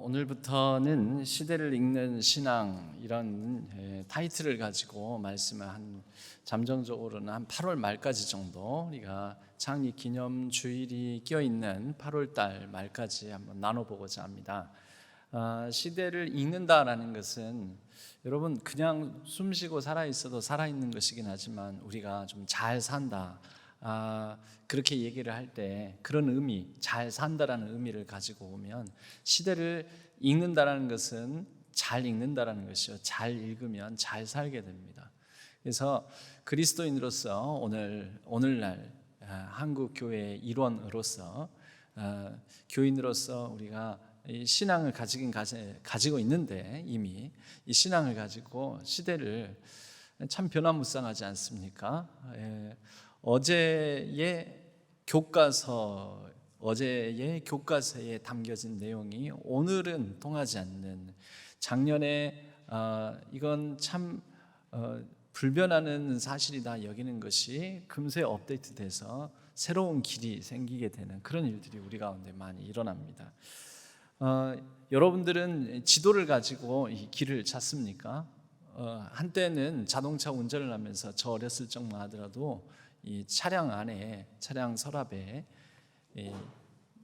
오늘부터는 시대를 읽는 신앙 이런 타이틀을 가지고 말씀을 잠정적으로는 한 8월 말까지 정도 우리가 창립 기념 주일이 껴 있는 8월 달 말까지 한번 나눠보고자 합니다. 시대를 읽는다라는 것은 여러분 그냥 숨쉬고 살아 있어도 살아 있는 것이긴 하지만 우리가 좀 잘 산다. 그렇게 얘기를 할 때 그런 의미, 잘 산다라는 의미를 가지고 오면 시대를 읽는다라는 것은 잘 읽는다라는 것이요, 잘 읽으면 잘 살게 됩니다. 그래서 그리스도인으로서 오늘날 한국 교회의 일원으로서 교인으로서 우리가 이 신앙을 가지고 있는데 이미 이 신앙을 가지고 시대를 참 변화무쌍하지 않습니까? 어제의 교과서에 담겨진 내용이 오늘은 통하지 않는, 작년에 이건 참 불변하는 사실이다 여기는 것이 금세 업데이트돼서 새로운 길이 생기게 되는 그런 일들이 우리 가운데 많이 일어납니다. 여러분들은 지도를 가지고 이 길을 찾습니까? 한때는 자동차 운전을 하면서 저 어렸을 적만 하더라도 이 차량 서랍에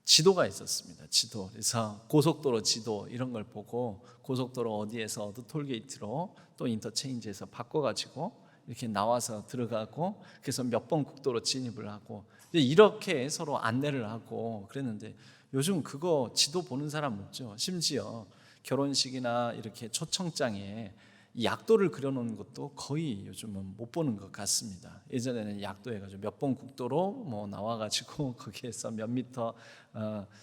지도가 있었습니다. 지도. 그래서 고속도로 지도 이런 걸 보고 고속도로 어디에서 어느 톨게이트로 또 인터체인지에서 바꿔가지고 이렇게 나와서 들어가고 그래서 몇 번 국도로 진입을 하고 이렇게 서로 안내를 하고 그랬는데 요즘 그거 지도 보는 사람 없죠. 심지어 결혼식이나 이렇게 초청장에 약도를 그려놓은 것도 거의 요즘은 못 보는 것 같습니다. 예전에는 약도해가지고 몇 번 국도로 나와가지고 거기에서 몇 미터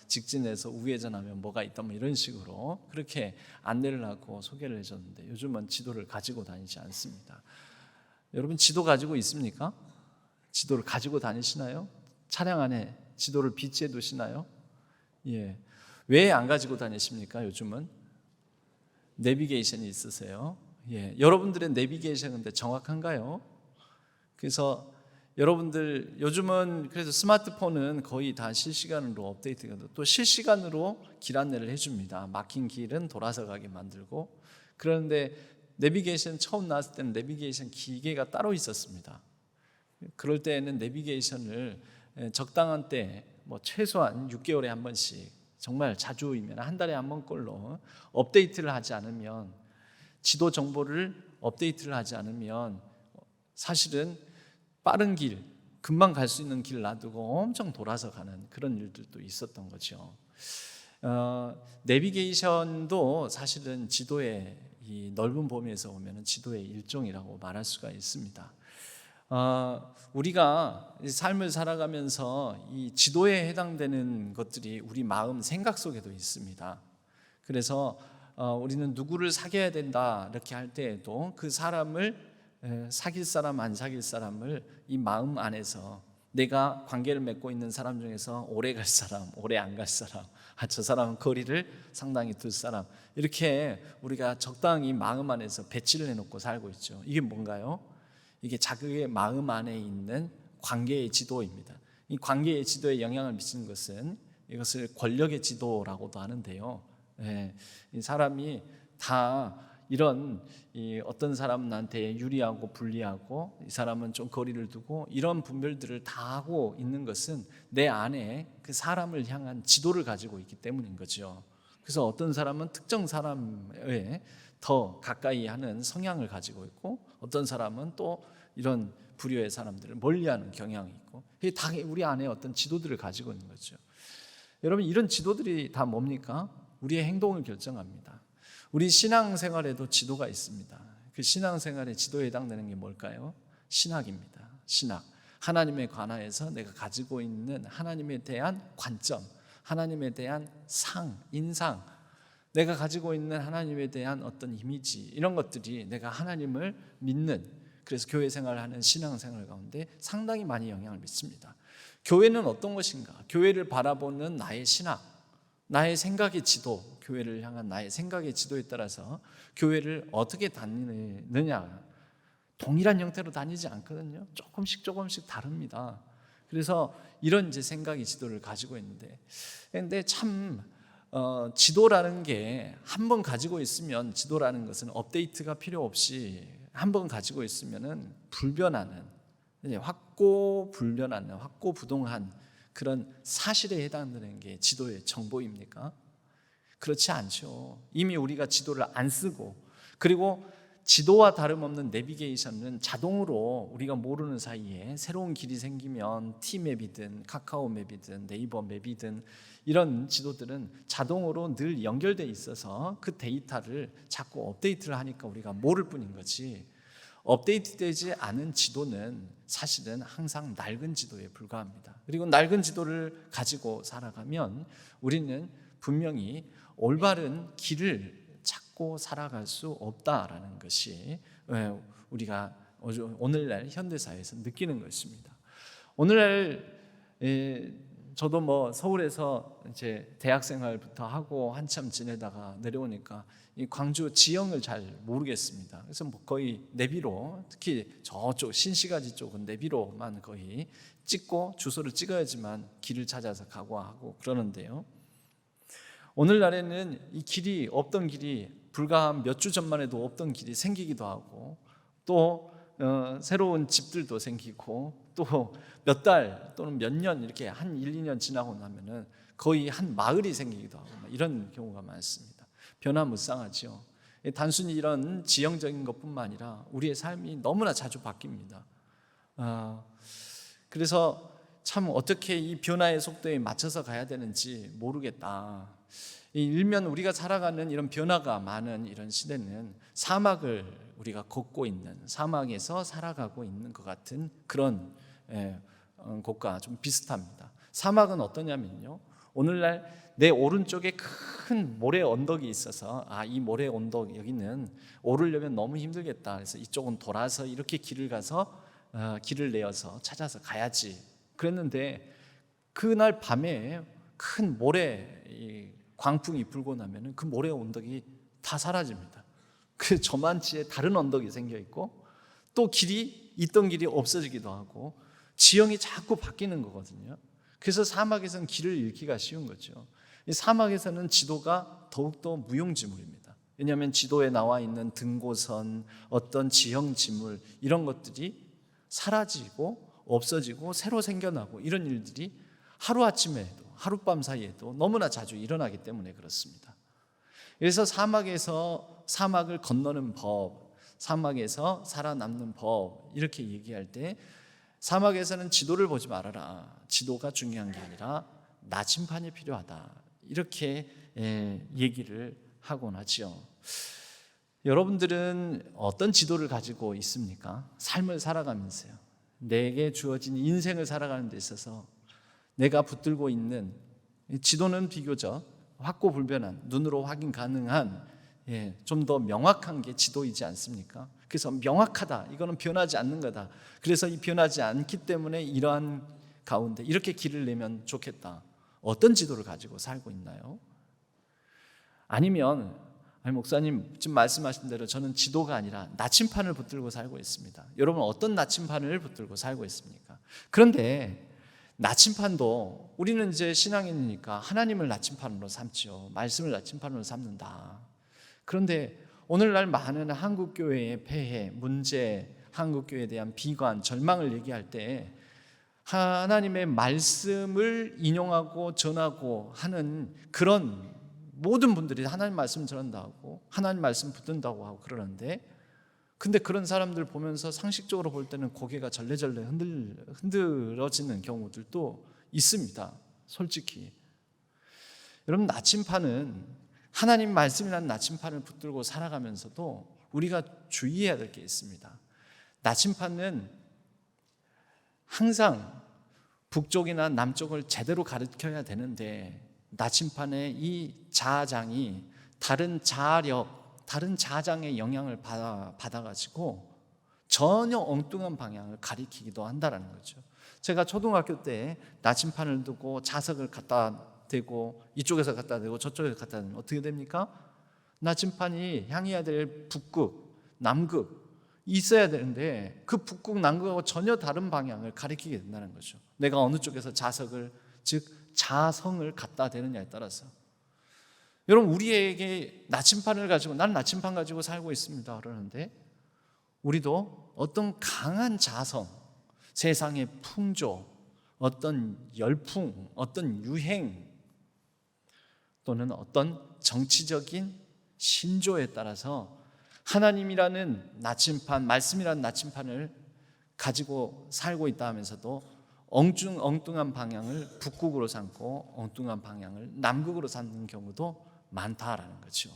직진해서 우회전하면 뭐가 있다 이런 식으로 그렇게 안내를 하고 소개를 해줬는데 요즘은 지도를 가지고 다니지 않습니다. 여러분 지도 가지고 있습니까? 지도를 가지고 다니시나요? 차량 안에 지도를 비치해 두시나요? 예. 왜 안 가지고 다니십니까? 요즘은 내비게이션이 있으세요. 예, 여러분들의 내비게이션 근데 정확한가요? 그래서 여러분들 요즘은 그래서 스마트폰은 거의 다 실시간으로 업데이트가 되고 또 실시간으로 길 안내를 해줍니다. 막힌 길은 돌아서 가게 만들고. 그런데 내비게이션 처음 나왔을 때는 내비게이션 기계가 따로 있었습니다. 그럴 때에는 내비게이션을 적당한 때 최소한 6개월에 한 번씩 정말 자주이면 한 달에 한 번꼴로 업데이트를 하지 않으면 지도 정보를 업데이트를 하지 않으면 사실은 빠른 길, 금방 갈 수 있는 길 놔두고 엄청 돌아서 가는 그런 일들도 있었던 거죠. 내비게이션도 사실은 지도의 이 넓은 범위에서 보면 지도의 일종이라고 말할 수가 있습니다. 우리가 삶을 살아가면서 이 지도에 해당되는 것들이 우리 마음, 생각 속에도 있습니다. 그래서 우리는 누구를 사귀어야 된다 이렇게 할 때에도 그 사람을 사귈 사람 안 사귈 사람을 이 마음 안에서 내가 관계를 맺고 있는 사람 중에서 오래 갈 사람, 오래 안 갈 사람, 저 사람은 거리를 상당히 둘 사람, 이렇게 우리가 적당히 마음 안에서 배치를 해놓고 살고 있죠. 이게 뭔가요? 이게 자기의 마음 안에 있는 관계의 지도입니다. 이 관계의 지도에 영향을 미치는 것은 이것을 권력의 지도라고도 하는데요. 이 사람이 다 이런 어떤 사람은 나한테 유리하고 불리하고 이 사람은 좀 거리를 두고 이런 분별들을 다 하고 있는 것은 내 안에 그 사람을 향한 지도를 가지고 있기 때문인 거죠. 그래서 어떤 사람은 특정 사람에 더 가까이 하는 성향을 가지고 있고 어떤 사람은 또 이런 부류의 사람들을 멀리하는 경향이 있고 이게 다 우리 안에 어떤 지도들을 가지고 있는 거죠. 여러분 이런 지도들이 다 뭡니까? 우리의 행동을 결정합니다. 우리 신앙생활에도 지도가 있습니다. 그 신앙생활의 지도에 해당되는 게 뭘까요? 신학입니다. 신학. 하나님에 관하여서 내가 가지고 있는 하나님에 대한 관점, 하나님에 대한 인상, 내가 가지고 있는 하나님에 대한 어떤 이미지, 이런 것들이 내가 하나님을 믿는, 그래서 교회 생활을 하는 신앙생활 가운데 상당히 많이 영향을 미칩니다. 교회는 어떤 것인가? 교회를 바라보는 나의 신학, 나의 생각의 지도, 교회를 향한 나의 생각의 지도에 따라서 교회를 어떻게 다니느냐, 동일한 형태로 다니지 않거든요. 조금씩 다릅니다. 그래서 이런 이제 생각의 지도를 가지고 있는데, 근데 참 지도라는 게 한 번 가지고 있으면, 지도라는 것은 업데이트가 필요 없이 한 번 가지고 있으면은 불변하는, 확고불변하는, 확고부동한 그런 사실에 해당되는 게 지도의 정보입니까? 그렇지 않죠. 이미 우리가 지도를 안 쓰고, 그리고 지도와 다름없는 내비게이션은 자동으로 우리가 모르는 사이에 새로운 길이 생기면 T맵이든 카카오맵이든 네이버 맵이든 이런 지도들은 자동으로 늘 연결되어 있어서 그 데이터를 자꾸 업데이트를 하니까 우리가 모를 뿐인 거지, 업데이트되지 않은 지도는 사실은 항상 낡은 지도에 불과합니다. 그리고 낡은 지도를 가지고 살아가면 우리는 분명히 올바른 길을 찾고 살아갈 수 없다라는 것이 우리가 오늘날 현대사회에서 느끼는 것입니다. 오늘날 저도 서울에서 이제 대학생활부터 하고 한참 지내다가 내려오니까 이 광주 지형을 잘 모르겠습니다. 그래서 거의 내비로, 특히 저쪽 신시가지 쪽은 내비로만 거의 찍고 주소를 찍어야지만 길을 찾아서 가고 하고 그러는데요. 오늘날에는 이 길이, 없던 길이 불과 몇 주 전만 해도 없던 길이 생기기도 하고, 또 새로운 집들도 생기고, 또 몇 달 또는 몇 년 이렇게 한 1, 2년 지나고 나면은 거의 한 마을이 생기기도 하고 이런 경우가 많습니다. 변화무쌍하죠. 단순히 이런 지형적인 것뿐만 아니라 우리의 삶이 너무나 자주 바뀝니다. 그래서 참 어떻게 이 변화의 속도에 맞춰서 가야 되는지 모르겠다. 일면 우리가 살아가는 이런 변화가 많은 이런 시대는 사막을 우리가 걷고 있는, 사막에서 살아가고 있는 것 같은 그런 곳과 좀 비슷합니다. 사막은 어떠냐면요, 오늘날 내 오른쪽에 큰 모래 언덕이 있어서 이 모래 언덕 여기는 오르려면 너무 힘들겠다, 그래서 이쪽은 돌아서 이렇게 길을 가서 길을 내어서 찾아서 가야지 그랬는데, 그날 밤에 큰 모래 광풍이 불고 나면 그 모래 언덕이 다 사라집니다. 그 저만치에 다른 언덕이 생겨 있고, 또 길이 있던 길이 없어지기도 하고 지형이 자꾸 바뀌는 거거든요. 그래서 사막에서는 길을 잃기가 쉬운 거죠. 이 사막에서는 지도가 더욱더 무용지물입니다. 왜냐하면 지도에 나와 있는 등고선, 어떤 지형 지물, 이런 것들이 사라지고 없어지고 새로 생겨나고 이런 일들이 하루아침에도, 하룻밤 사이에도 너무나 자주 일어나기 때문에 그렇습니다. 그래서 사막에서 사막을 건너는 법, 사막에서 살아남는 법, 이렇게 얘기할 때 사막에서는 지도를 보지 말아라, 지도가 중요한 게 아니라 나침판이 필요하다, 이렇게 얘기를 하곤 하죠. 여러분들은 어떤 지도를 가지고 있습니까? 삶을 살아가면서요, 내게 주어진 인생을 살아가는 데 있어서 내가 붙들고 있는 지도는 비교적 확고불변한, 눈으로 확인 가능한, 좀 더 명확한 게 지도이지 않습니까? 그래서 명확하다, 이거는 변하지 않는 거다, 그래서 이 변하지 않기 때문에 이러한 가운데 이렇게 길을 내면 좋겠다. 어떤 지도를 가지고 살고 있나요? 아니면 목사님 지금 말씀하신 대로 저는 지도가 아니라 나침판을 붙들고 살고 있습니다. 여러분 어떤 나침판을 붙들고 살고 있습니까? 그런데 나침판도 우리는 이제 신앙인이니까 하나님을 나침판으로 삼죠. 말씀을 나침판으로 삼는다. 그런데 오늘날 많은 한국교회의 폐해, 문제, 한국교회에 대한 비관, 절망을 얘기할 때 하나님의 말씀을 인용하고 전하고 하는 그런 모든 분들이 하나님 말씀 전한다고, 하나님 말씀 붙든다고 하고 그러는데, 근데 그런 사람들 보면서 상식적으로 볼 때는 고개가 절레절레 흔들어지는 경우들도 있습니다. 솔직히. 여러분, 나침판은, 하나님 말씀이라는 나침판을 붙들고 살아가면서도 우리가 주의해야 될 게 있습니다. 나침판은 항상 북쪽이나 남쪽을 제대로 가르쳐야 되는데, 나침판의 이 자아장이 다른 자아력, 다른 자아장의 영향을 받아가지고 전혀 엉뚱한 방향을 가리키기도 한다는 거죠. 제가 초등학교 때 나침판을 두고 자석을 갖다 대고, 이쪽에서 갖다 대고 저쪽에서 갖다 대면 어떻게 됩니까? 나침판이 향해야 될 북극, 남극 있어야 되는데 그 북극, 남극하고 전혀 다른 방향을 가리키게 된다는 거죠. 내가 어느 쪽에서 자석을, 즉 자성을 갖다 대느냐에 따라서. 여러분, 우리에게 나침판을 가지고, 난 나침판 가지고 살고 있습니다 그러는데, 우리도 어떤 강한 자성, 세상의 풍조, 어떤 열풍, 어떤 유행, 또는 어떤 정치적인 신조에 따라서 하나님이라는 나침판, 말씀이라는 나침판을 가지고 살고 있다 하면서도 엉뚱한 방향을 북극으로 삼고 엉뚱한 방향을 남극으로 삼는 경우도 많다라는 거죠.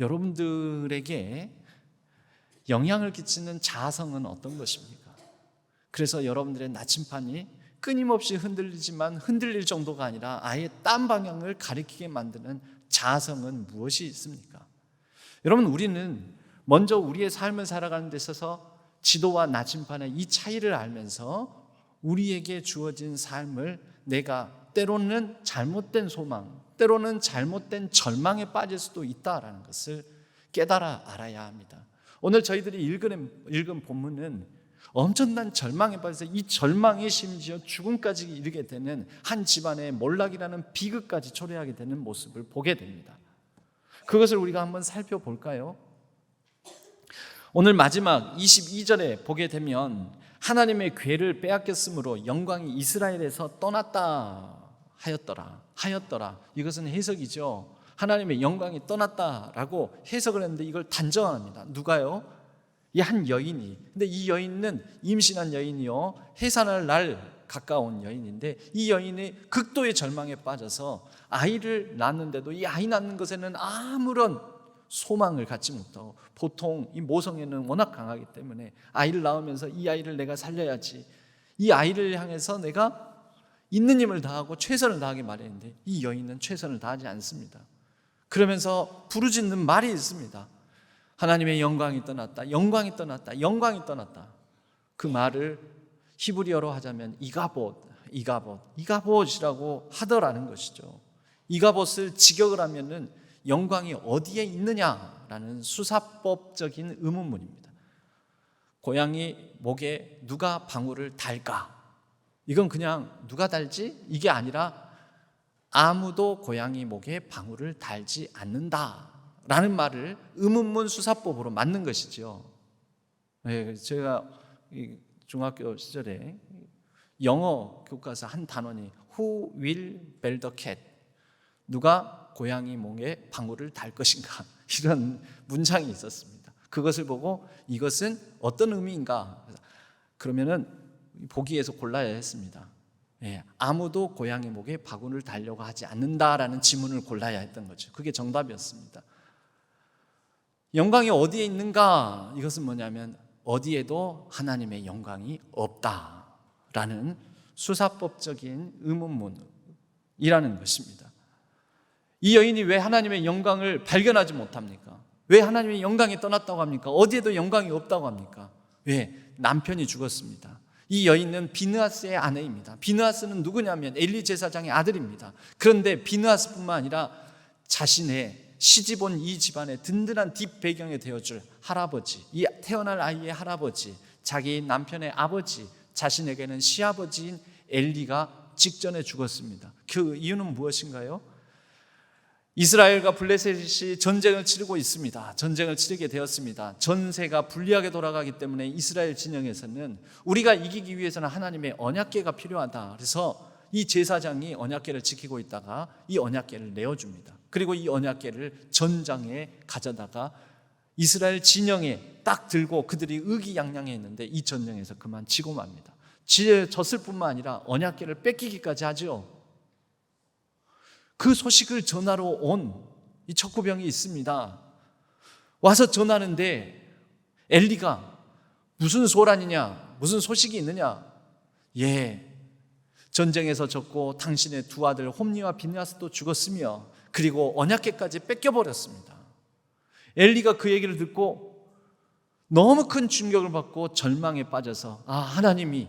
여러분들에게 영향을 끼치는 자아성은 어떤 것입니까? 그래서 여러분들의 나침판이 끊임없이 흔들리지만 흔들릴 정도가 아니라 아예 딴 방향을 가리키게 만드는 자아성은 무엇이 있습니까? 여러분, 우리는 먼저 우리의 삶을 살아가는 데 있어서 지도와 나침판의 이 차이를 알면서 우리에게 주어진 삶을 내가 때로는 잘못된 소망, 때로는 잘못된 절망에 빠질 수도 있다라는 것을 깨달아 알아야 합니다. 오늘 저희들이 읽은 본문은 엄청난 절망에 빠져서 이 절망이 심지어 죽음까지 이르게 되는 한 집안의 몰락이라는 비극까지 초래하게 되는 모습을 보게 됩니다. 그것을 우리가 한번 살펴볼까요? 오늘 마지막 22절에 보게 되면 하나님의 궤를 빼앗겼으므로 영광이 이스라엘에서 떠났다 하였더라. 이것은 해석이죠. 하나님의 영광이 떠났다라고 해석을 했는데 이걸 단정합니다. 누가요? 이 한 여인이. 근데 이 여인은 임신한 여인이요, 해산할 날 가까운 여인인데, 이 여인이 극도의 절망에 빠져서 아이를 낳는데도 이 아이 낳는 것에는 아무런 소망을 갖지 못하고, 보통 이 모성애는 워낙 강하기 때문에 아이를 낳으면서 이 아이를 내가 살려야지, 이 아이를 향해서 내가 있는 힘을 다하고 최선을 다하게 마련인데, 이 여인은 최선을 다하지 않습니다. 그러면서 부르짖는 말이 있습니다. 하나님의 영광이 떠났다, 영광이 떠났다, 영광이 떠났다. 그 말을 히브리어로 하자면 이가봇이라고 하더라는 것이죠. 이가봇을 직역을 하면은 영광이 어디에 있느냐라는 수사법적인 의문문입니다. 고양이 목에 누가 방울을 달까? 이건 그냥 누가 달지? 이게 아니라 아무도 고양이 목에 방울을 달지 않는다라는 말을 의문문 수사법으로 맞는 것이죠. 네, 제가 중학교 시절에 영어 교과서 한 단원이 Who will build the cat? 누가 고양이 목에 방울을 달 것인가? 이런 문장이 있었습니다. 그것을 보고 이것은 어떤 의미인가? 그러면은 보기에서 골라야 했습니다. 아무도 고양이 목에 방울을 달려고 하지 않는다라는 지문을 골라야 했던 거죠. 그게 정답이었습니다. 영광이 어디에 있는가? 이것은 뭐냐면 어디에도 하나님의 영광이 없다라는 수사법적인 의문문이라는 것입니다. 이 여인이 왜 하나님의 영광을 발견하지 못합니까? 왜 하나님의 영광이 떠났다고 합니까? 어디에도 영광이 없다고 합니까? 왜? 남편이 죽었습니다. 이 여인은 비느하스의 아내입니다. 비느하스는 누구냐면 엘리 제사장의 아들입니다. 그런데 비느하스뿐만 아니라 자신의 시집온 이 집안의 든든한 뒷배경이 되어줄 할아버지, 이 태어날 아이의 할아버지, 자기 남편의 아버지, 자신에게는 시아버지인 엘리가 직전에 죽었습니다. 그 이유는 무엇인가요? 이스라엘과 블레셋이 전쟁을 치르고 있습니다. 전쟁을 치르게 되었습니다. 전세가 불리하게 돌아가기 때문에 이스라엘 진영에서는 우리가 이기기 위해서는 하나님의 언약궤가 필요하다. 그래서 이 제사장이 언약궤를 지키고 있다가 이 언약궤를 내어줍니다. 그리고 이 언약궤를 전장에 가져다가 이스라엘 진영에 딱 들고 그들이 의기양양했는데 이 전쟁에서 그만 지고 맙니다. 졌을 뿐만 아니라 언약궤를 뺏기기까지 하죠. 그 소식을 전하러 온 이 척구병이 있습니다. 와서 전하는데 엘리가 무슨 소란이냐, 무슨 소식이 있느냐? 전쟁에서 졌고 당신의 두 아들 홈니와 비느하스도 죽었으며 그리고 언약궤까지 뺏겨버렸습니다. 엘리가 그 얘기를 듣고 너무 큰 충격을 받고 절망에 빠져서 하나님이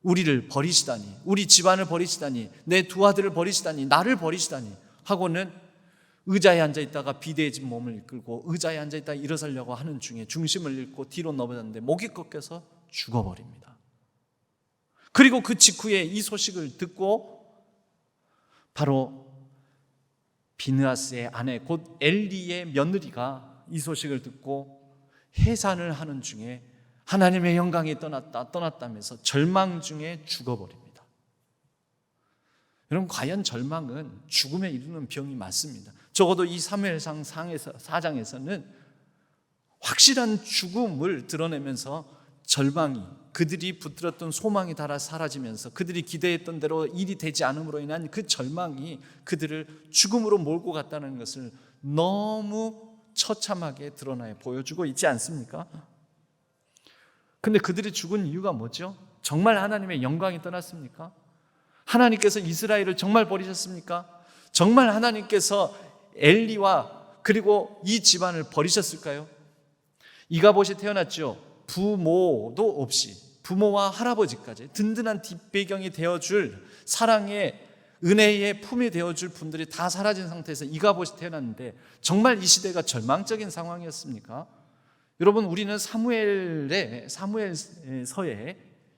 우리를 버리시다니, 우리 집안을 버리시다니, 내 두 아들을 버리시다니, 나를 버리시다니 하고는 의자에 앉아있다가 비대해진 몸을 이끌고 의자에 앉아있다가 일어서려고 하는 중에 중심을 잃고 뒤로 넘어졌는데 목이 꺾여서 죽어버립니다. 그리고 그 직후에 이 소식을 듣고 바로 비느하스의 아내 곧 엘리의 며느리가 이 소식을 듣고 해산을 하는 중에 하나님의 영광이 떠났다면서 절망 중에 죽어버립니다. 여러분, 과연 절망은 죽음에 이르는 병이 맞습니다. 적어도 이 사무엘상 4장에서는 확실한 죽음을 드러내면서 절망이, 그들이 붙들었던 소망이 다 사라지면서 그들이 기대했던 대로 일이 되지 않음으로 인한 그 절망이 그들을 죽음으로 몰고 갔다는 것을 너무 처참하게 드러나 보여주고 있지 않습니까? 근데 그들이 죽은 이유가 뭐죠? 정말 하나님의 영광이 떠났습니까? 하나님께서 이스라엘을 정말 버리셨습니까? 정말 하나님께서 엘리와 그리고 이 집안을 버리셨을까요? 이가봇이 태어났죠. 부모도 없이, 부모와 할아버지까지 든든한 뒷배경이 되어줄, 사랑의 은혜의 품이 되어줄 분들이 다 사라진 상태에서 이가봇이 태어났는데 정말 이 시대가 절망적인 상황이었습니까? 여러분, 우리는 사무엘서의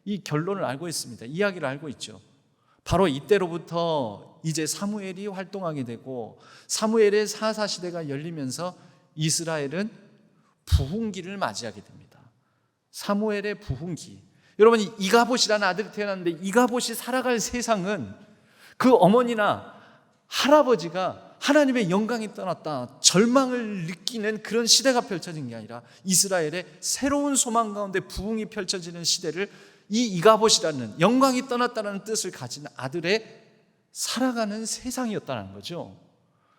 이 결론을 알고 있습니다. 이야기를 알고 있죠. 바로 이때로부터 이제 사무엘이 활동하게 되고 사무엘의 사사시대가 열리면서 이스라엘은 부흥기를 맞이하게 됩니다. 사무엘의 부흥기. 여러분, 이가봇이라는 아들이 태어났는데 이가봇이 살아갈 세상은 그 어머니나 할아버지가 하나님의 영광이 떠났다, 절망을 느끼는 그런 시대가 펼쳐진 게 아니라 이스라엘의 새로운 소망 가운데 부흥이 펼쳐지는 시대를 이 이가봇이라는, 영광이 떠났다는 뜻을 가진 아들의 살아가는 세상이었다는 거죠.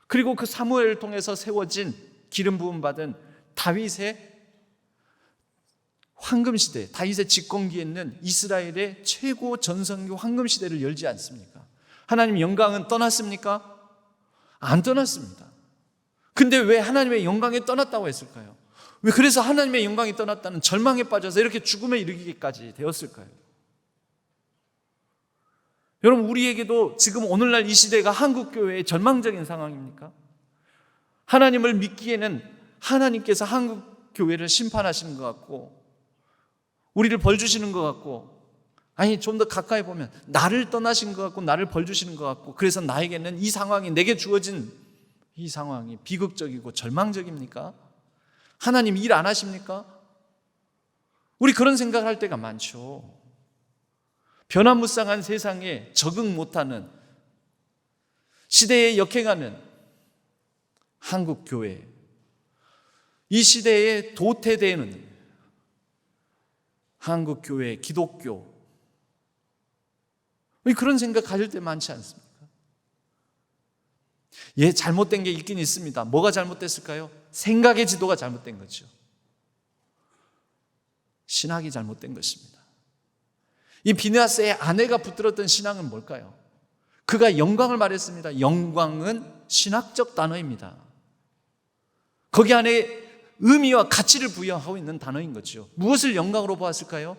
그리고 그 사무엘을 통해서 세워진, 기름 부음 받은 다윗의 황금시대, 다윗의 집권기에는 이스라엘의 최고 전성기 황금시대를 열지 않습니까? 하나님의 영광은 떠났습니까? 안 떠났습니다. 근데 왜 하나님의 영광이 떠났다고 했을까요? 왜 그래서 하나님의 영광이 떠났다는 절망에 빠져서 이렇게 죽음에 이르기까지 되었을까요? 여러분, 우리에게도 지금 오늘날 이 시대가 한국교회의 절망적인 상황입니까? 하나님을 믿기에는 하나님께서 한국교회를 심판하시는 것 같고 우리를 벌 주시는 것 같고, 아니 좀 더 가까이 보면 나를 떠나신 것 같고 나를 벌 주시는 것 같고, 그래서 나에게는 이 상황이, 내게 주어진 이 상황이 비극적이고 절망적입니까? 하나님 일 안 하십니까? 우리 그런 생각을 할 때가 많죠. 변화무쌍한 세상에 적응 못하는, 시대에 역행하는 한국교회, 이 시대에 도태되는 한국교회, 기독교, 그런 생각 가질 때 많지 않습니까? 예, 잘못된 게 있긴 있습니다. 뭐가 잘못됐을까요? 생각의 지도가 잘못된 거죠. 신학이 잘못된 것입니다. 이 비느하스의 아내가 붙들었던 신앙은 뭘까요? 그가 영광을 말했습니다. 영광은 신학적 단어입니다. 거기 안에 의미와 가치를 부여하고 있는 단어인 거죠. 무엇을 영광으로 보았을까요?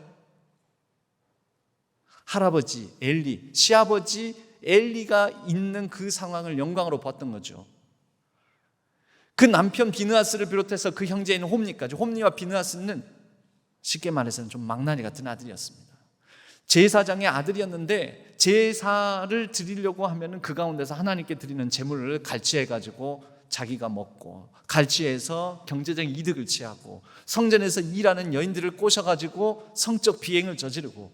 할아버지 엘리, 시아버지 엘리가 있는 그 상황을 영광으로 봤던 거죠. 그 남편 비느하스를 비롯해서 그 형제인 홈니까지, 홈니와 비느하스는 쉽게 말해서는 좀 망나니 같은 아들이었습니다. 제사장의 아들이었는데 제사를 드리려고 하면은 그 가운데서 하나님께 드리는 제물을 갈취해가지고 자기가 먹고, 갈취해서 경제적 이득을 취하고, 성전에서 일하는 여인들을 꼬셔가지고 성적 비행을 저지르고,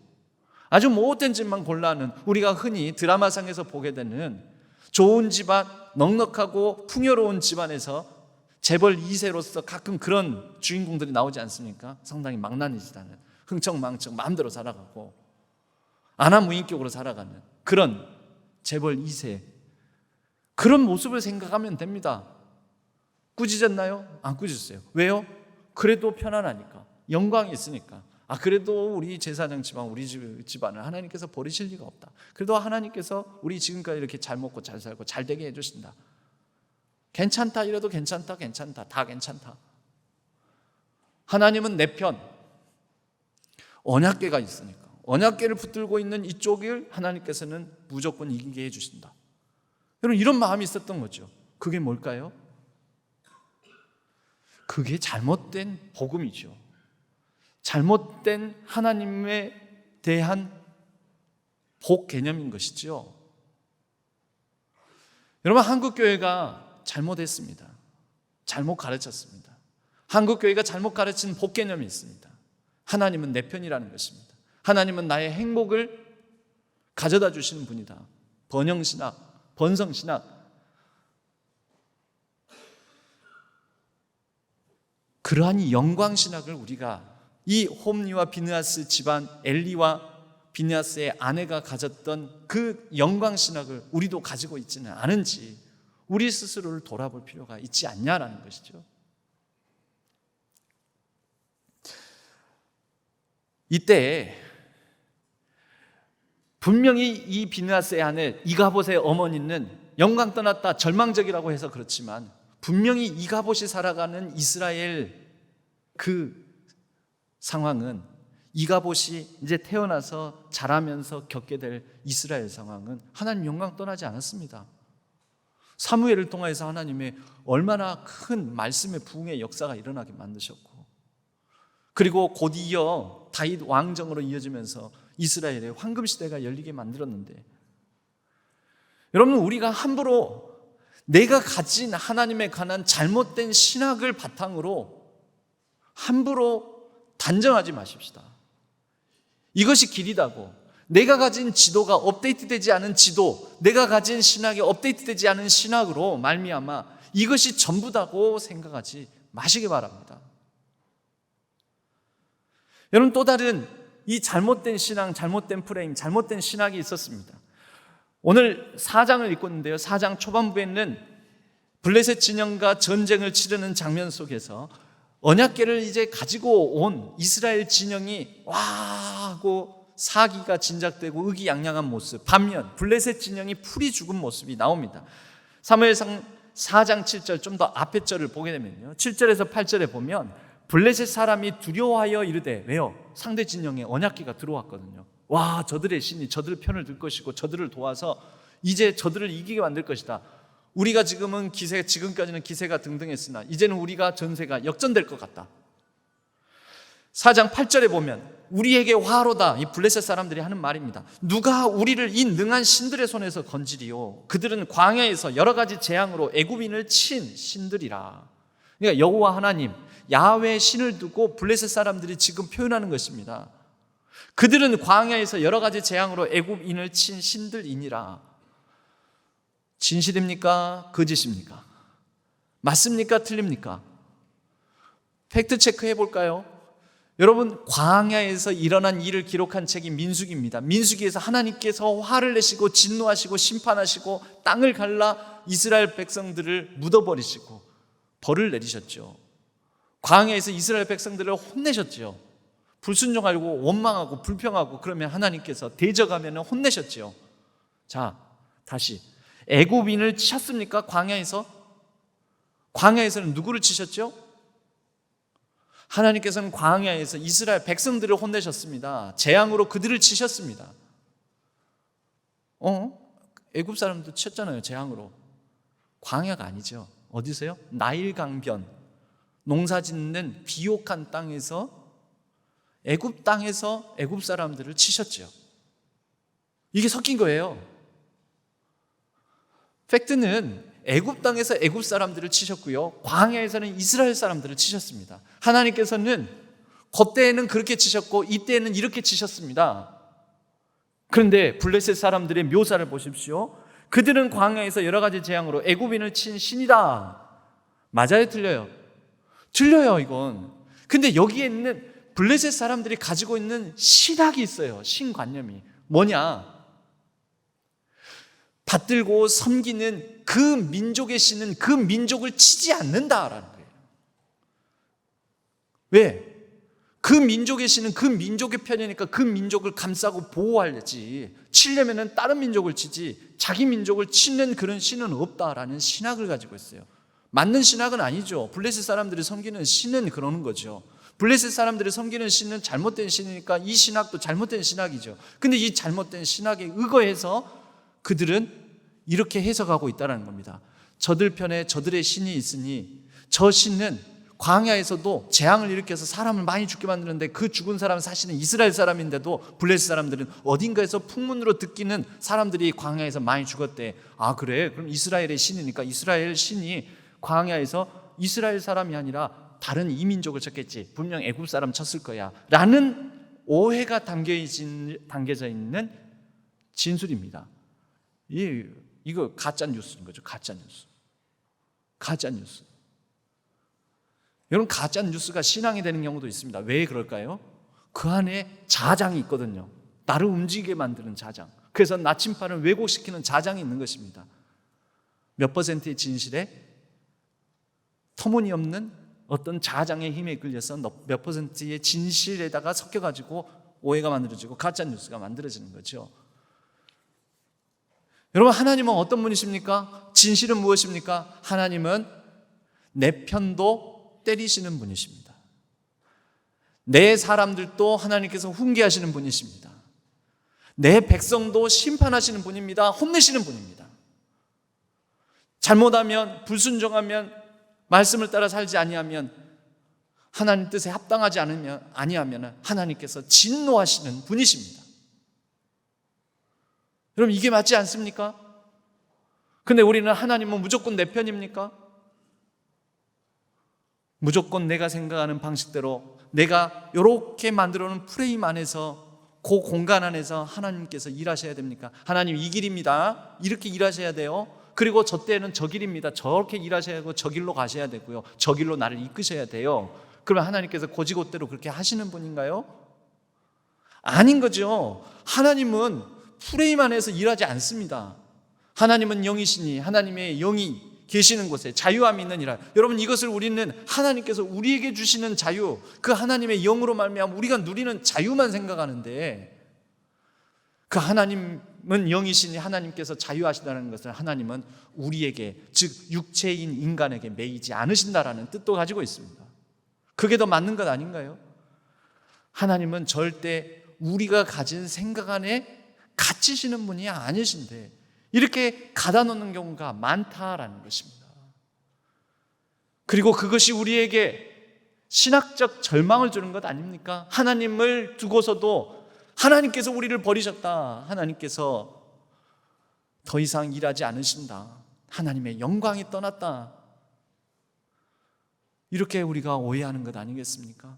아주 못된 짓만 골라하는, 우리가 흔히 드라마상에서 보게 되는 좋은 집안, 넉넉하고 풍요로운 집안에서 재벌 2세로서 가끔 그런 주인공들이 나오지 않습니까? 상당히 망나니 짓하는, 흥청망청 마음대로 살아가고 안하무인격으로 살아가는 그런 재벌 2세, 그런 모습을 생각하면 됩니다. 꾸짖었나요? 안 꾸짖었어요. 왜요? 그래도 편안하니까, 영광이 있으니까. 그래도 우리 제사장 집안, 우리 집안을 하나님께서 버리실 리가 없다. 그래도 하나님께서 우리 지금까지 이렇게 잘 먹고 잘 살고 잘 되게 해주신다. 괜찮다, 이래도 괜찮다, 다 괜찮다. 하나님은 내 편, 언약궤가 있으니까 언약궤를 붙들고 있는 이쪽을 하나님께서는 무조건 이기게 해주신다. 여러분, 이런 마음이 있었던 거죠. 그게 뭘까요? 그게 잘못된 복음이죠. 잘못된 하나님에 대한 복 개념인 것이죠. 여러분, 한국교회가 잘못했습니다. 잘못 가르쳤습니다. 한국교회가 잘못 가르친 복개념이 있습니다. 하나님은 내 편이라는 것입니다. 하나님은 나의 행복을 가져다 주시는 분이다. 번영신학, 번성신학. 그러한 영광신학을 우리가 이 홈리와 비느하스 집안, 엘리와 비느하스의 아내가 가졌던 그 영광신학을 우리도 가지고 있지는 않은지 우리 스스로를 돌아볼 필요가 있지 않냐라는 것이죠. 이때 분명히 이 비느하스의 아내 이가봇의 어머니는 영광 떠났다, 절망적이라고 해서 그렇지만 분명히 이가봇이 살아가는 이스라엘 그 상황은, 이가봇이 이제 태어나서 자라면서 겪게 될 이스라엘 상황은 하나님 영광 떠나지 않았습니다. 사무엘을 통해서 하나님의 얼마나 큰 말씀의 부흥의 역사가 일어나게 만드셨고, 그리고 곧 이어 다윗 왕정으로 이어지면서 이스라엘의 황금시대가 열리게 만들었는데, 여러분, 우리가 함부로 내가 가진 하나님에 관한 잘못된 신학을 바탕으로 함부로 단정하지 마십시다. 이것이 길이다고, 내가 가진 지도가 업데이트되지 않은 지도, 내가 가진 신학이 업데이트되지 않은 신학으로 말미암아 이것이 전부다고 생각하지 마시기 바랍니다. 여러분, 또 다른 이 잘못된 신앙, 잘못된 프레임, 잘못된 신학이 있었습니다. 오늘 4장을 읽고 있는데요, 4장 초반부에는 블레셋 진영과 전쟁을 치르는 장면 속에서 언약궤를 이제 가지고 온 이스라엘 진영이 와 하고 사기가 진작되고 의기양양한 모습, 반면 블레셋 진영이 풀이 죽은 모습이 나옵니다. 사무엘상 4장 7절, 좀 더 앞에 절을 보게 되면요, 7절에서 8절에 보면 블레셋 사람이 두려워하여 이르되, 왜요? 상대 진영에 언약궤가 들어왔거든요. 와, 저들의 신이 저들 편을 들 것이고 저들을 도와서 이제 저들을 이기게 만들 것이다. 우리가 지금까지는 기세가 등등했으나 이제는 우리가 전세가 역전될 것 같다. 4장 8절에 보면 우리에게 화로다, 이 블레셋 사람들이 하는 말입니다. 누가 우리를 이 능한 신들의 손에서 건지리요? 그들은 광야에서 여러 가지 재앙으로 애굽인을 친 신들이라. 그러니까 여호와 하나님, 야훼 신을 두고 블레셋 사람들이 지금 표현하는 것입니다. 그들은 광야에서 여러 가지 재앙으로 애굽인을 친 신들이니라. 진실입니까? 거짓입니까? 맞습니까? 틀립니까? 팩트 체크해 볼까요? 여러분, 광야에서 일어난 일을 기록한 책이 민수기입니다. 민수기에서 하나님께서 화를 내시고 진노하시고 심판하시고 땅을 갈라 이스라엘 백성들을 묻어버리시고 벌을 내리셨죠. 광야에서 이스라엘 백성들을 혼내셨죠. 불순종하고 원망하고 불평하고 그러면 하나님께서 대적하면 혼내셨죠. 자, 다시 애굽인을 치셨습니까? 광야에서는 누구를 치셨죠? 하나님께서는 광야에서 이스라엘 백성들을 혼내셨습니다. 재앙으로 그들을 치셨습니다. 애굽 사람도 쳤잖아요, 재앙으로. 광야가 아니죠. 어디서요? 나일 강변, 농사 짓는 비옥한 땅에서, 애굽 땅에서 애굽 사람들을 치셨죠. 이게 섞인 거예요. 팩트는 애굽 땅에서 애굽 사람들을 치셨고요, 광야에서는 이스라엘 사람들을 치셨습니다. 하나님께서는 그때에는 그렇게 치셨고 이때에는 이렇게 치셨습니다. 그런데 블레셋 사람들의 묘사를 보십시오. 그들은 광야에서 여러 가지 재앙으로 애굽인을 친 신이다. 맞아요, 틀려요? 틀려요, 이건. 근데 여기에 있는 블레셋 사람들이 가지고 있는 신학이 있어요. 신관념이 뭐냐? 받들고 섬기는 그 민족의 신은 그 민족을 치지 않는다라는 거예요. 왜? 그 민족의 신은 그 민족의 편이니까 그 민족을 감싸고 보호하려지, 치려면 다른 민족을 치지 자기 민족을 치는 그런 신은 없다라는 신학을 가지고 있어요. 맞는 신학은 아니죠. 블레셋 사람들이 섬기는 신은 그러는 거죠. 블레셋 사람들이 섬기는 신은 잘못된 신이니까 이 신학도 잘못된 신학이죠. 근데 이 잘못된 신학에 의거해서 그들은 이렇게 해석하고 있다는 겁니다. 저들 편에 저들의 신이 있으니 저 신은 광야에서도 재앙을 일으켜서 사람을 많이 죽게 만드는데 그 죽은 사람은 사실은 이스라엘 사람인데도 블레셋 사람들은 어딘가에서 풍문으로 듣기는 사람들이 광야에서 많이 죽었대. 아 그래? 그럼 이스라엘의 신이니까 이스라엘 신이 광야에서 이스라엘 사람이 아니라 다른 이민족을 쳤겠지. 분명 애굽 사람 쳤을 거야 라는 오해가 담겨져 있는 진술입니다. 이거 가짜 뉴스인 거죠. 가짜 뉴스. 여러분, 가짜 뉴스가 신앙이 되는 경우도 있습니다. 왜 그럴까요? 그 안에 자장이 있거든요. 나를 움직이게 만드는 자장. 그래서 나침반을 왜곡시키는 자장이 있는 것입니다. 몇 퍼센트의 진실에 터무니없는 어떤 자장의 힘에 끌려서 몇 퍼센트의 진실에다가 섞여가지고 오해가 만들어지고 가짜 뉴스가 만들어지는 거죠. 여러분, 하나님은 어떤 분이십니까? 진실은 무엇입니까? 하나님은 내 편도 때리시는 분이십니다. 내 사람들도 하나님께서 훈계하시는 분이십니다. 내 백성도 심판하시는 분입니다. 혼내시는 분입니다. 잘못하면, 불순종하면, 말씀을 따라 살지 아니하면, 하나님 뜻에 합당하지 아니하면 하나님께서 진노하시는 분이십니다. 여러분, 이게 맞지 않습니까? 근데 우리는 하나님은 무조건 내 편입니까? 무조건 내가 생각하는 방식대로 내가 이렇게 만들어 놓은 프레임 안에서, 그 공간 안에서 하나님께서 일하셔야 됩니까? 하나님 이 길입니다. 이렇게 일하셔야 돼요. 그리고 저 때는 저 길입니다. 저렇게 일하셔야 하고 저 길로 가셔야 되고요. 저 길로 나를 이끄셔야 돼요. 그러면 하나님께서 고지고대로 그렇게 하시는 분인가요? 아닌 거죠. 하나님은 프레임 안에서 일하지 않습니다. 하나님은 영이시니 하나님의 영이 계시는 곳에 자유함이 있느니라. 여러분, 이것을 우리는 하나님께서 우리에게 주시는 자유, 그 하나님의 영으로 말미암아 우리가 누리는 자유만 생각하는데, 그 하나님은 영이시니 하나님께서 자유하시다는 것을 하나님은 우리에게, 즉 육체인 인간에게 매이지 않으신다라는 뜻도 가지고 있습니다. 그게 더 맞는 것 아닌가요? 하나님은 절대 우리가 가진 생각 안에 갇히시는 분이 아니신데 이렇게 가다 놓는 경우가 많다라는 것입니다. 그리고 그것이 우리에게 신학적 절망을 주는 것 아닙니까? 하나님을 두고서도 하나님께서 우리를 버리셨다. 하나님께서 더 이상 일하지 않으신다. 하나님의 영광이 떠났다. 이렇게 우리가 오해하는 것 아니겠습니까?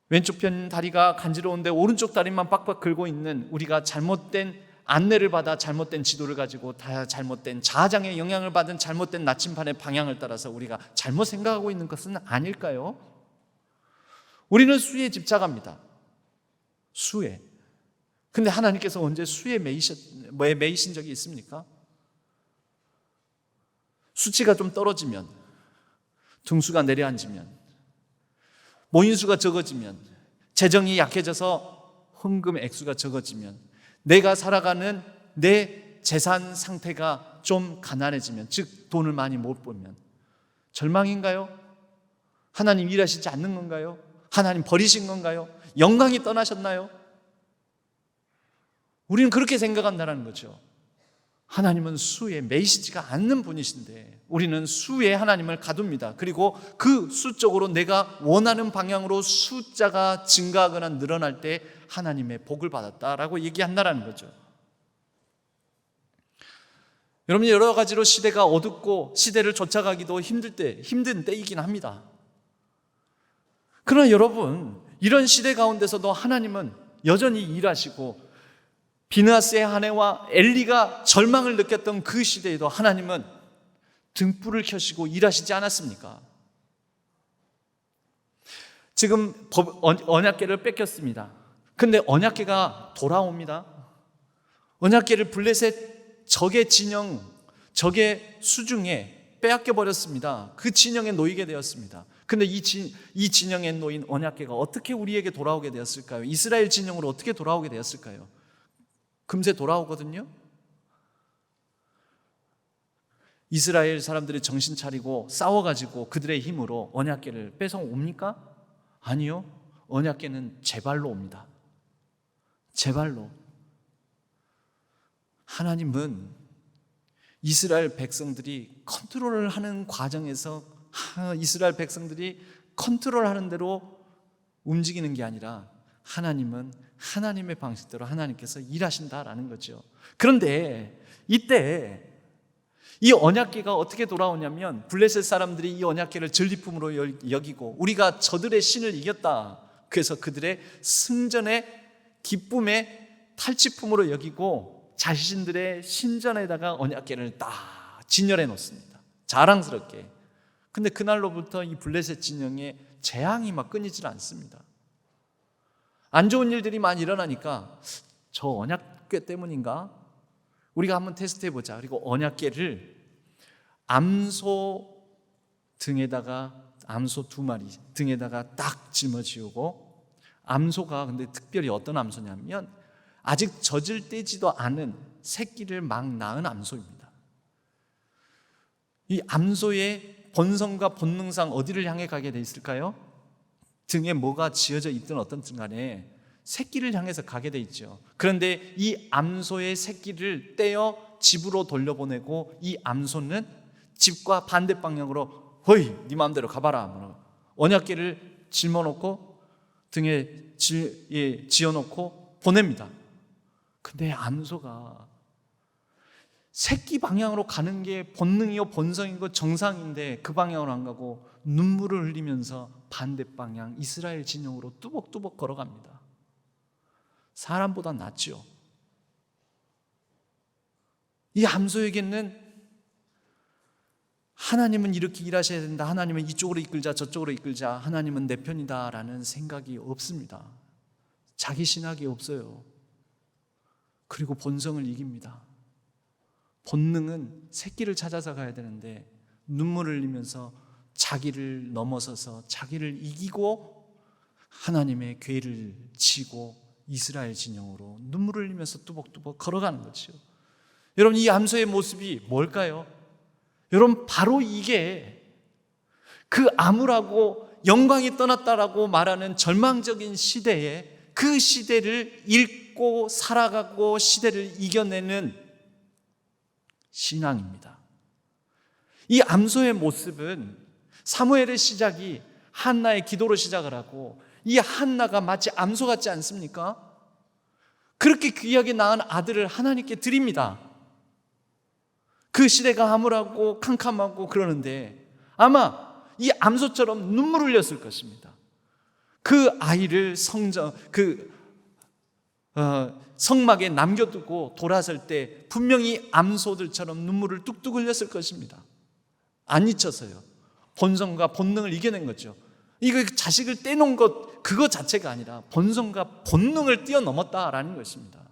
왼쪽 편 다리가 간지러운데 오른쪽 다리만 빡빡 긁고 있는 우리가 잘못된 안내를 받아 잘못된 지도를 가지고 다 잘못된 자장의 영향을 받은 잘못된 나침반의 방향을 따라서 우리가 잘못 생각하고 있는 것은 아닐까요? 우리는 수에 집착합니다. 수에. 근데 하나님께서 언제 수에 매이신 적이 있습니까? 수치가 좀 떨어지면, 등수가 내려앉으면, 모인수가 적어지면, 재정이 약해져서 헌금 액수가 적어지면, 내가 살아가는 내 재산 상태가 좀 가난해지면, 즉 돈을 많이 못 벌면 절망인가요? 하나님 일하시지 않는 건가요? 하나님 버리신 건가요? 영광이 떠나셨나요? 우리는 그렇게 생각한다는 거죠. 하나님은 수에 매이시지가 않는 분이신데 우리는 수에 하나님을 가둡니다. 그리고 그 수 쪽으로 내가 원하는 방향으로 숫자가 증가하거나 늘어날 때 하나님의 복을 받았다라고 얘기한다는 거죠. 여러분, 여러 가지로 시대가 어둡고 시대를 쫓아가기도 힘든 때이긴 합니다. 그러나 여러분, 이런 시대 가운데서도 하나님은 여전히 일하시고, 비느하스의 아내와 엘리가 절망을 느꼈던 그 시대에도 하나님은 등불을 켜시고 일하시지 않았습니까? 지금 언약궤를 뺏겼습니다. 근데 언약궤가 돌아옵니다. 언약궤를 블레셋 적의 진영, 적의 수중에 빼앗겨 버렸습니다. 그 진영에 놓이게 되었습니다. 근데 이 진영에 놓인 언약궤가 어떻게 우리에게 돌아오게 되었을까요? 이스라엘 진영으로 어떻게 돌아오게 되었을까요? 금세 돌아오거든요. 이스라엘 사람들이 정신 차리고 싸워가지고 그들의 힘으로 언약궤를 뺏어옵니까? 아니요. 언약궤는 제 발로 옵니다. 제 발로. 하나님은 이스라엘 백성들이 컨트롤을 하는 과정에서 이스라엘 백성들이 컨트롤하는 대로 움직이는 게 아니라 하나님은 하나님의 방식대로 하나님께서 일하신다라는 거죠. 그런데 이때 이 언약궤가 어떻게 돌아오냐면 블레셋 사람들이 이 언약궤를 전리품으로 여기고 우리가 저들의 신을 이겼다. 그래서 그들의 승전의 기쁨의 탈취품으로 여기고 자신들의 신전에다가 언약궤를 딱 진열해 놓습니다. 자랑스럽게. 근데 그날로부터 이 블레셋 진영에 재앙이 막 끊이질 않습니다. 안 좋은 일들이 많이 일어나니까 저 언약궤 때문인가? 우리가 한번 테스트해 보자. 그리고 언약궤를 암소 등에다가 암소 2마리 등에다가 딱 짊어지우고 암소가 근데 특별히 어떤 암소냐면 아직 젖을 떼지도 않은 새끼를 막 낳은 암소입니다. 이 암소의 본성과 본능상 어디를 향해 가게 돼 있을까요? 등에 뭐가 지어져 있든 어떤든 간에 새끼를 향해서 가게 돼 있죠. 그런데 이 암소의 새끼를 떼어 집으로 돌려보내고 이 암소는 집과 반대 방향으로 허이 네 마음대로 가봐라. 언약궤를 짊어놓고 등에 지어놓고 보냅니다. 근데 암소가 새끼 방향으로 가는 게 본능이요 본성이고 정상인데 그 방향으로 안 가고 눈물을 흘리면서 반대 방향 이스라엘 진영으로 뚜벅뚜벅 걸어갑니다. 사람보다 낫죠. 이 암소에게는 하나님은 이렇게 일하셔야 된다, 하나님은 이쪽으로 이끌자 저쪽으로 이끌자, 하나님은 내 편이다 라는 생각이 없습니다. 자기 신학이 없어요. 그리고 본성을 이깁니다. 본능은 새끼를 찾아서 가야 되는데 눈물을 흘리면서 자기를 넘어서서 자기를 이기고 하나님의 궤를 지고 이스라엘 진영으로 눈물을 흘리면서 뚜벅뚜벅 걸어가는 거죠. 여러분 이 암소의 모습이 뭘까요? 여러분 바로 이게 그 암울하고 영광이 떠났다라고 말하는 절망적인 시대에 그 시대를 읽고 살아가고 시대를 이겨내는 신앙입니다. 이 암소의 모습은 사무엘의 시작이 한나의 기도로 시작을 하고 이 한나가 마치 암소 같지 않습니까? 그렇게 귀하게 낳은 아들을 하나님께 드립니다. 그 시대가 암울하고 캄캄하고 그러는데 아마 이 암소처럼 눈물을 흘렸을 것입니다. 그 아이를 성막에 남겨두고 돌아설 때 분명히 암소들처럼 눈물을 뚝뚝 흘렸을 것입니다. 안 잊혀서요. 본성과 본능을 이겨낸 거죠. 이거 자식을 떼놓은 것 그거 자체가 아니라 본성과 본능을 뛰어넘었다라는 것입니다.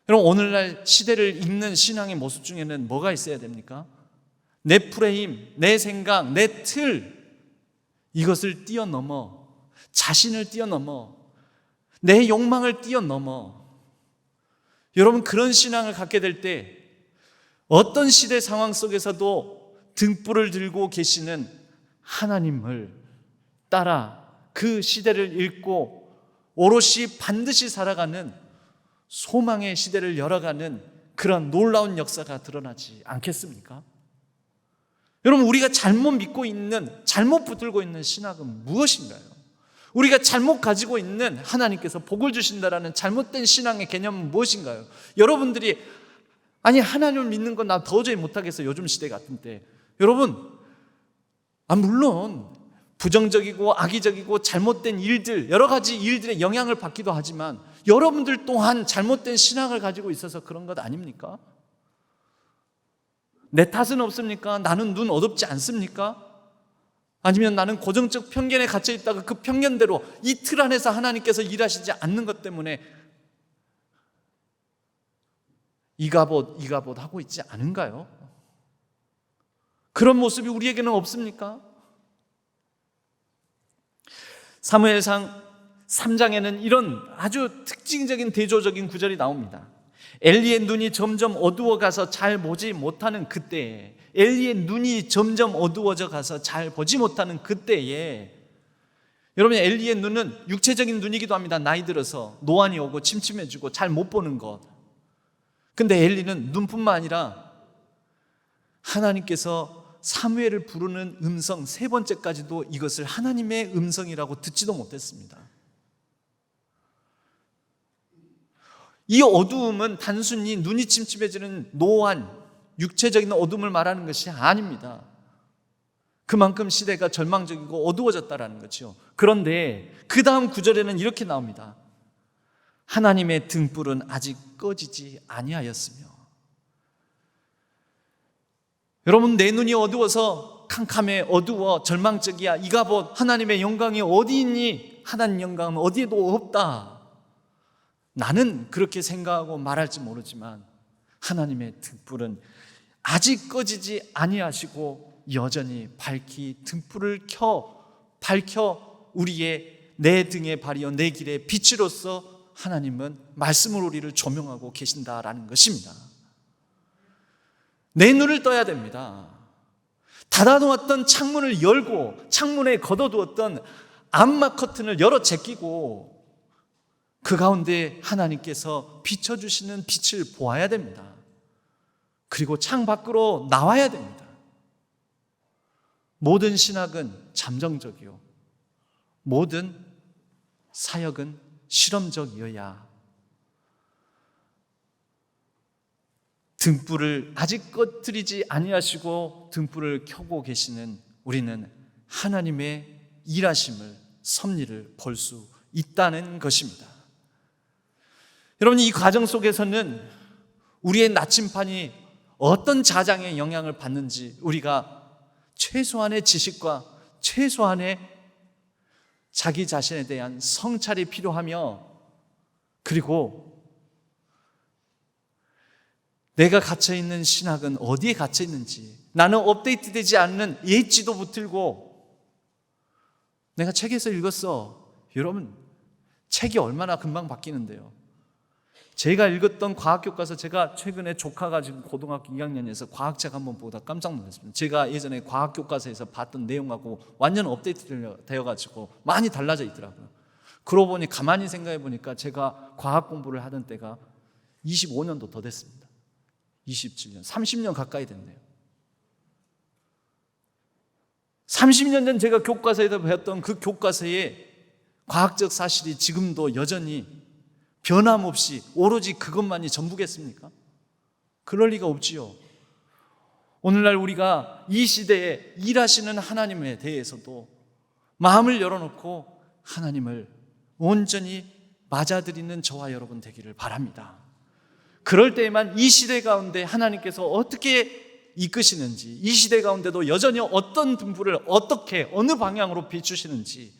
여러분 오늘날 시대를 읽는 신앙의 모습 중에는 뭐가 있어야 됩니까? 내 프레임, 내 생각, 내 틀 이것을 뛰어넘어 자신을 뛰어넘어 내 욕망을 뛰어넘어 여러분 그런 신앙을 갖게 될 때 어떤 시대 상황 속에서도 등불을 들고 계시는 하나님을 따라 그 시대를 읽고 오롯이 반드시 살아가는 소망의 시대를 열어가는 그런 놀라운 역사가 드러나지 않겠습니까? 여러분 우리가 잘못 믿고 있는 잘못 붙들고 있는 신학은 무엇인가요? 우리가 잘못 가지고 있는 하나님께서 복을 주신다라는 잘못된 신앙의 개념은 무엇인가요? 여러분들이 아니 하나님을 믿는 건 나 도저히 못하겠어 요즘 시대 같은데 여러분 물론 부정적이고 악의적이고 잘못된 일들 여러 가지 일들의 영향을 받기도 하지만 여러분들 또한 잘못된 신앙을 가지고 있어서 그런 것 아닙니까? 내 탓은 없습니까? 나는 눈 어둡지 않습니까? 아니면 나는 고정적 편견에 갇혀 있다가 그 편견대로 이 틀 안에서 하나님께서 일하시지 않는 것 때문에 이가봇 하고 있지 않은가요? 그런 모습이 우리에게는 없습니까? 사무엘상 3장에는 이런 아주 특징적인 대조적인 구절이 나옵니다. 엘리의 눈이 점점 어두워가서 잘 보지 못하는 그때에 엘리의 눈이 점점 어두워져 가서 잘 보지 못하는 그때에 여러분 엘리의 눈은 육체적인 눈이기도 합니다. 나이 들어서 노안이 오고 침침해지고 잘 못 보는 것. 근데 엘리는 눈뿐만 아니라 하나님께서 사무엘을 부르는 음성 세 번째까지도 이것을 하나님의 음성이라고 듣지도 못했습니다. 이 어두움은 단순히 눈이 침침해지는 노안, 육체적인 어둠을 말하는 것이 아닙니다. 그만큼 시대가 절망적이고 어두워졌다라는 거죠. 그런데 그 다음 구절에는 이렇게 나옵니다. 하나님의 등불은 아직 꺼지지 아니하였으며. 여러분, 내 눈이 어두워서 캄캄해, 어두워, 절망적이야, 이가봇, 하나님의 영광이 어디 있니? 하나님 영광은 어디에도 없다. 나는 그렇게 생각하고 말할지 모르지만 하나님의 등불은 아직 꺼지지 아니하시고 여전히 밝히 등불을 밝혀 우리의 내 등에 발이어 내 길의 빛으로서 하나님은 말씀으로 우리를 조명하고 계신다라는 것입니다. 내 눈을 떠야 됩니다. 닫아놓았던 창문을 열고 창문에 걷어두었던 암막 커튼을 열어 제끼고 그 가운데 하나님께서 비춰주시는 빛을 보아야 됩니다. 그리고 창 밖으로 나와야 됩니다. 모든 신학은 잠정적이요, 모든 사역은 실험적이어야 등불을 아직 꺼뜨리지 아니하시고 등불을 켜고 계시는 우리는 하나님의 일하심을, 섭리를 볼 수 있다는 것입니다. 여러분, 이 과정 속에서는 우리의 나침판이 어떤 자장의 영향을 받는지 우리가 최소한의 지식과 최소한의 자기 자신에 대한 성찰이 필요하며, 그리고 내가 갇혀있는 신학은 어디에 갇혀있는지, 나는 업데이트되지 않는 옛 지도 붙들고 내가 책에서 읽었어. 여러분, 책이 얼마나 금방 바뀌는데요. 제가 읽었던 과학교과서, 제가 최근에 조카가 지금 고등학교 2학년에서 과학책 한번 보다 깜짝 놀랐습니다. 제가 예전에 과학교과서에서 봤던 내용하고 완전 업데이트 되어가지고 많이 달라져 있더라고요. 그러고 보니 가만히 생각해 보니까 제가 과학 공부를 하던 때가 25년도 더 됐습니다. 27년, 30년 가까이 됐네요. 30년 전 제가 교과서에서 배웠던 그 교과서의 과학적 사실이 지금도 여전히 변함없이 오로지 그것만이 전부겠습니까? 그럴 리가 없지요. 오늘날 우리가 이 시대에 일하시는 하나님에 대해서도 마음을 열어놓고 하나님을 온전히 맞아들이는 저와 여러분 되기를 바랍니다. 그럴 때에만 이 시대 가운데 하나님께서 어떻게 이끄시는지, 이 시대 가운데도 여전히 어떤 등불을 어떻게 어느 방향으로 비추시는지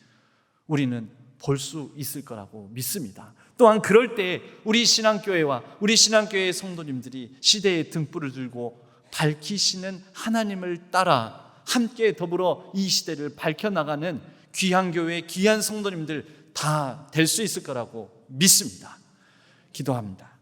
우리는 볼 수 있을 거라고 믿습니다. 또한 그럴 때 우리 신앙교회와 우리 신앙교회의 성도님들이 시대의 등불을 들고 밝히시는 하나님을 따라 함께 더불어 이 시대를 밝혀나가는 귀한 교회, 귀한 성도님들 다 될 수 있을 거라고 믿습니다. 기도합니다.